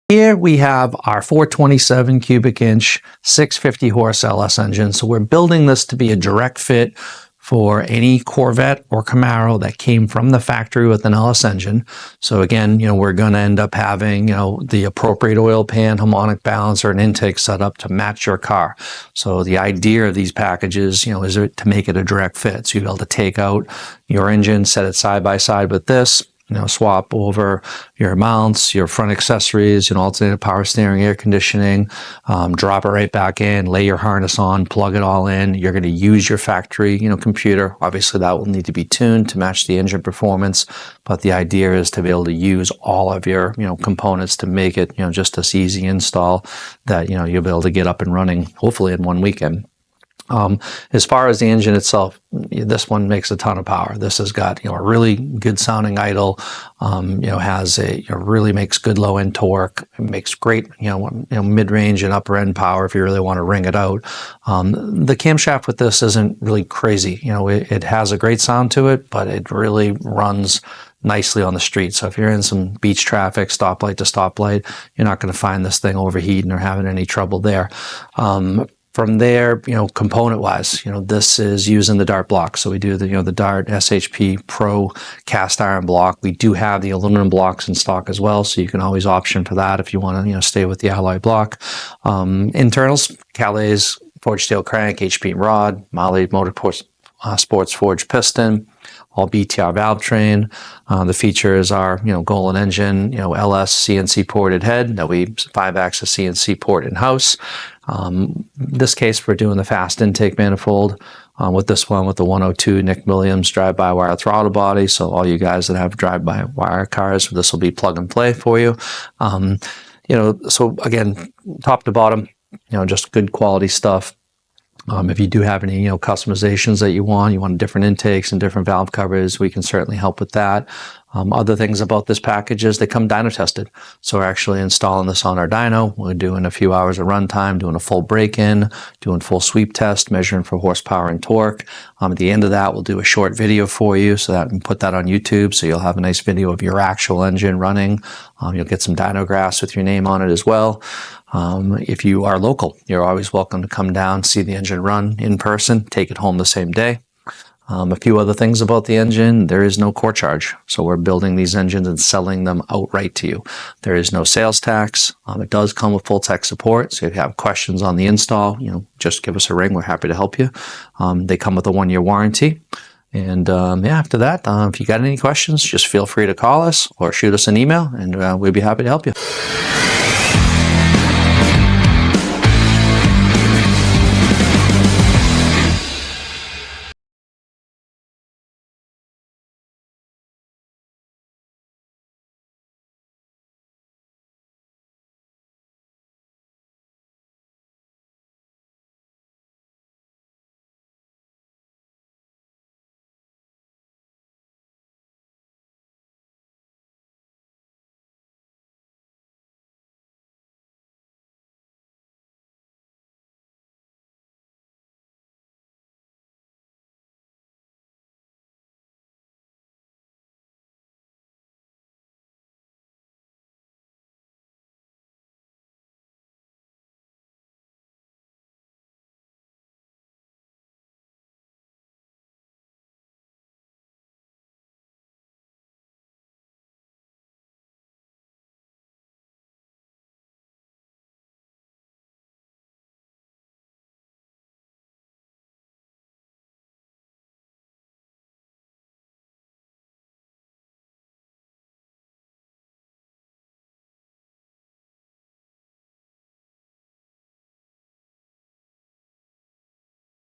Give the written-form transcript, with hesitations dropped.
Here we have our 427 cubic inch 650 horse LS engine. So we're building this to be a direct fit for any Corvette or Camaro that came from the factory with an LS engine. So again, we're going to end up having, the appropriate oil pan, harmonic balancer, and intake set up to match your car. So the idea of these packages, is to make it a direct fit. So you'll be able to take out your engine, set it side by side with this, swap over your mounts, your front accessories, alternating power steering, air conditioning, drop it right back in, lay your harness on, plug it all in. You're going to use your factory, computer. Obviously, that will need to be tuned to match the engine performance, but the idea is to be able to use all of your, components to make it, just this easy install that, you'll be able to get up and running, hopefully in one weekend. As far as the engine itself, this one makes a ton of power. This has got, a really good sounding idle, has really makes good low end torque. It makes great, mid-range and upper end power if you really want to wring it out. The camshaft with this isn't really crazy. It has a great sound to it, but it really runs nicely on the street. So if you're in some beach traffic, stoplight to stoplight, you're not going to find this thing overheating or having any trouble there. From there, component-wise, this is using the Dart block. So we do the Dart SHP Pro cast iron block. We do have the aluminum blocks in stock as well, so you can always option for that if you want to, stay with the alloy block. Internals, Callies, forged steel crank, HP rod, Mahle Motorsports forged piston, all BTR Valvetrain. The features are, Golen Engine, LS CNC-Ported head that we 5-axis CNC port in-house. This case, we're doing the fast intake manifold with this one with the 102 Nick Williams drive-by-wire throttle body. So all you guys that have drive-by-wire cars, this will be plug and play for you. So again, top to bottom, just good quality stuff. If you do have any, customizations that you want different intakes and different valve covers, we can certainly help with that. Other things about this package is they come dyno tested. So we're actually installing this on our dyno. We're doing a few hours of runtime, doing a full break-in, doing full sweep test, measuring for horsepower and torque. At the end of that, we'll do a short video for you so that we can put that on YouTube. So you'll have a nice video of your actual engine running. You'll get some dyno graphs with your name on it as well. If you are local, you're always welcome to come down, see the engine run in person, take it home the same day. A few other things about the engine: there is no core charge. So we're building these engines and selling them outright to you. There is no sales tax. It does come with full tech support. So if you have questions on the install, just give us a ring. We're happy to help you. They come with a 1-year warranty. And after that, if you got any questions, just feel free to call us or shoot us an email, and we'd be happy to help you.